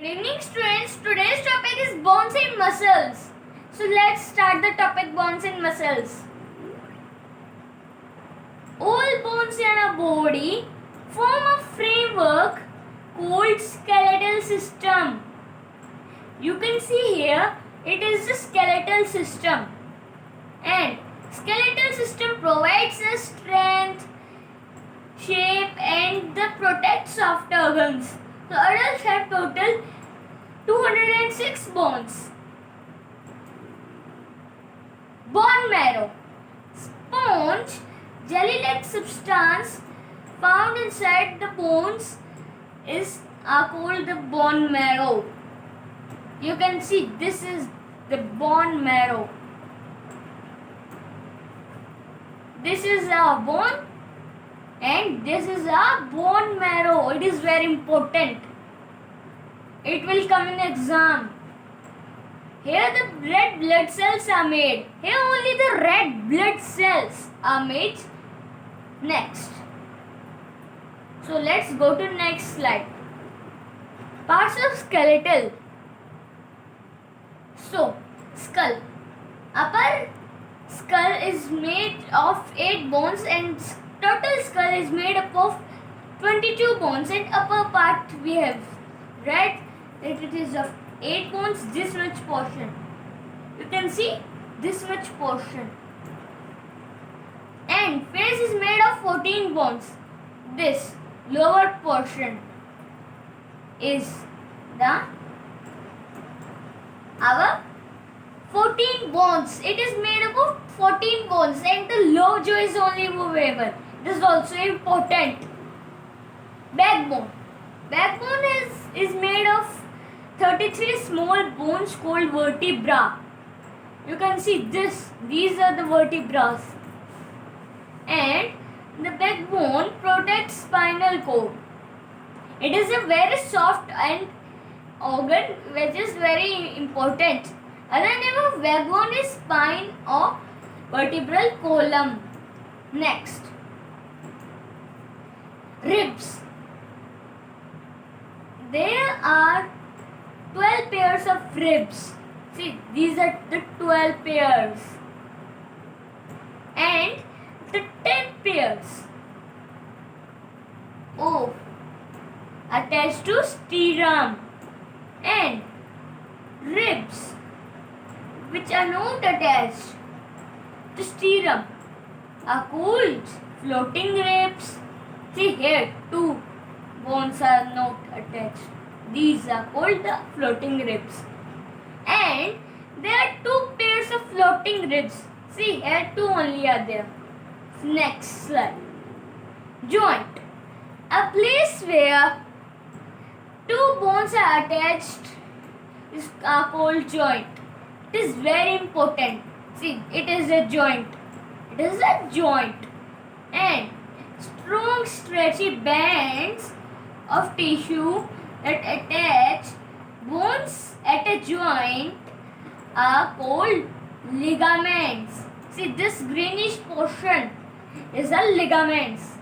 Evening students, today's topic is bones and muscles. So let's start the topic bones and muscles. All bones in a body form a framework called skeletal system. You can see here it is the skeletal system, and skeletal system provides the strength, shape and the protects soft organs. So adults have total 206 bones. Bone marrow. Sponge, jelly-like substance found inside the bones are called the bone marrow. You can see this is the bone marrow. This is a bone and this is a bone marrow. It is very important. It will come in exam. Here the red blood cells are made. Here only the red blood cells are made. Next. So let's go to next slide. Parts of skeletal. So, skull. Upper skull is made of 8 bones and total skull is made up of 22 bones, and upper part we have read that it is of 8 bones, this much portion. You can see this much portion. And face is made of 14 bones. This lower portion is our 14 bones. It is made up of 14 bones and the lower jaw is only movable. This is also important. Backbone. Backbone is made of 33 small bones called vertebra. You can see this. These are the vertebrae. And the backbone protects spinal cord. It is a very soft and organ which is very important. Other name of backbone is spine or vertebral column. Next. Ribs. There are 12 pairs of ribs. See, these are the 12 pairs. And the 10 pairs of attached to sternum, and ribs which are not attached to sternum are called floating ribs. See here, 2 bones are not attached. These are called the floating ribs. And there are 2 pairs of floating ribs. See here, 2 only are there. Next slide. Joint. A place where 2 bones are attached is called joint. It is very important. See, it is a joint. It is a joint. And strong stretchy bands of tissue that attach bones at a joint are called ligaments. See, this greenish portion is a ligaments.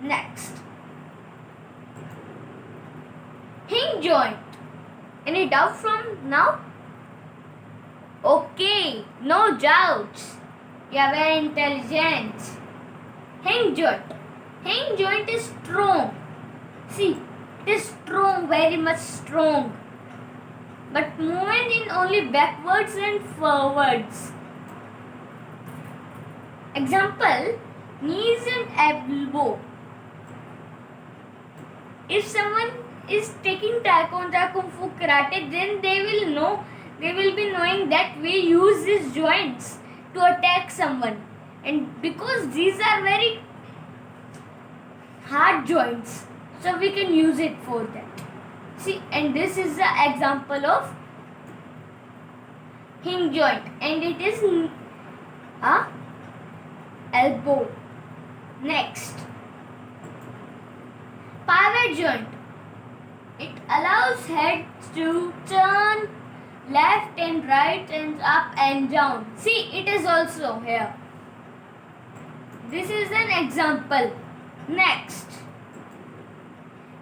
Next. Hinge joint. Any doubt from now? Okay, no doubts. You are very intelligent. Hinge joint. Hinge joint is strong. See, it is strong, very much strong. But movement in only backwards and forwards. Example, knees and elbow. If someone is taking taekwondo, kung fu, karate, then they will be knowing that we use these joints to attack someone. And because these are very hard joints, so we can use it for that. See, and this is the example of hinge joint, and it is a elbow. Next. Pivot joint. It allows head to turn left and right and up and down. See, it is also here. This is an example. Next.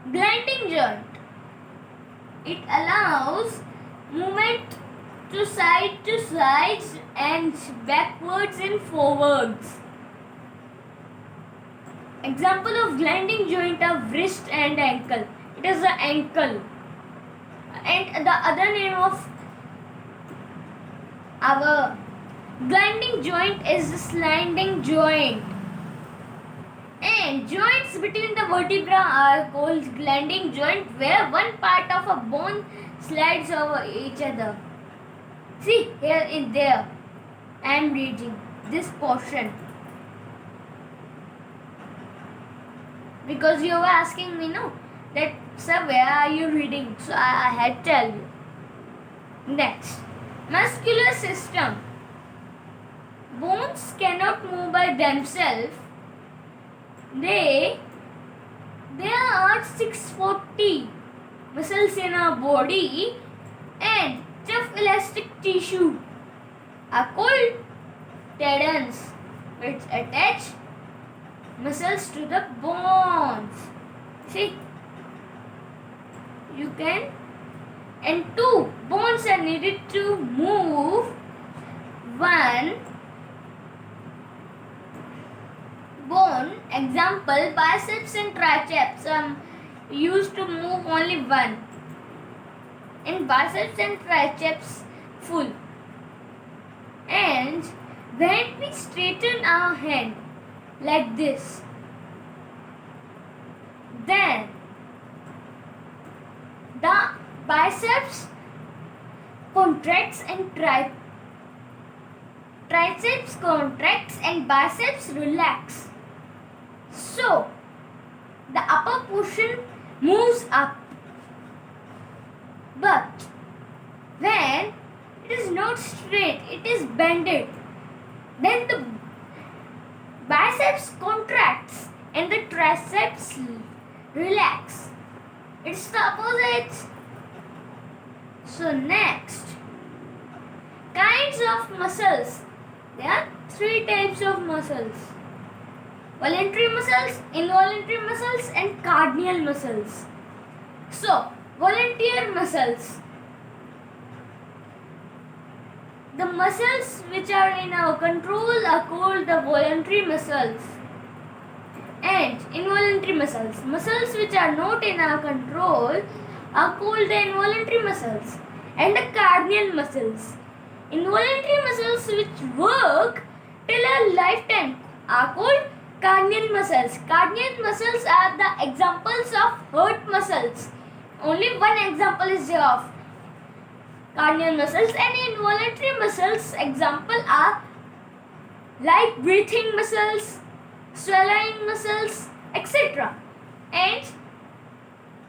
Blending joint. It allows movement to sides and backwards and forwards. Example of gliding joint of wrist and ankle. It is the ankle. And the other name of our gliding joint is the sliding joint. And joints between the vertebrae are called gliding joint, where one part of a bone slides over each other. See, here is there. I am reading this portion because you were asking me, no, that sir, where are you reading? So I had to tell you. Next, muscular system. Bones cannot move by themselves. There are 640 muscles in our body, and tough elastic tissue are called tendons, which attach muscles to the bones. See, you can, and two bones are needed to move. One bone, example, biceps and triceps, used to move only one. In biceps and triceps full. And when we straighten our hand like this, then the biceps contracts and triceps contracts and biceps relax. So, the upper portion moves up. But when it is not straight, it is bended, then the biceps contracts and the triceps relax. It's the opposite. So next, kinds of muscles. There are three types of muscles: voluntary muscles, involuntary muscles, and cardiac muscles. So, volunteer muscles. The muscles which are in our control are called the voluntary muscles. And involuntary muscles. Muscles which are not in our control are called the involuntary muscles. And the cardiac muscles. Involuntary muscles which work till a lifetime are called cardiac muscles. Cardiac muscles are the examples of heart muscles. Only one example is there of cardiac muscles, and involuntary muscles example are like breathing muscles, swallowing muscles, etc. And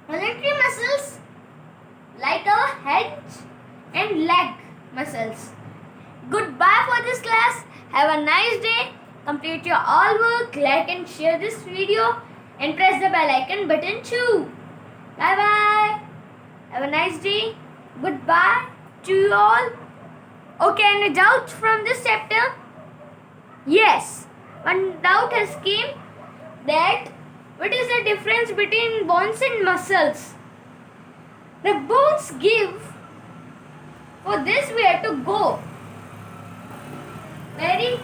voluntary muscles like our head and leg muscles. Goodbye for this class. Have a nice day. Complete your all work, like and share this video, and press the bell icon button too. Bye bye. Have a nice day. Goodbye to you all. Okay, any doubts from this chapter? Yes, one doubt has came that what is the difference between bones and muscles? The bones give. For this we have to go very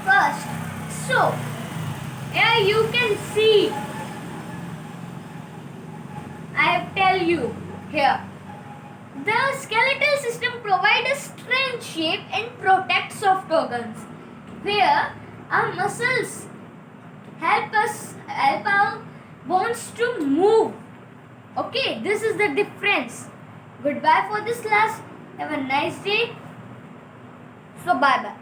first. So, here you can see. I have tell you here. The skeletal system provides a strength shape and protects soft organs, where our muscles help our bones to move. Okay, this is the difference. Goodbye for this class. Have a nice day. So bye bye.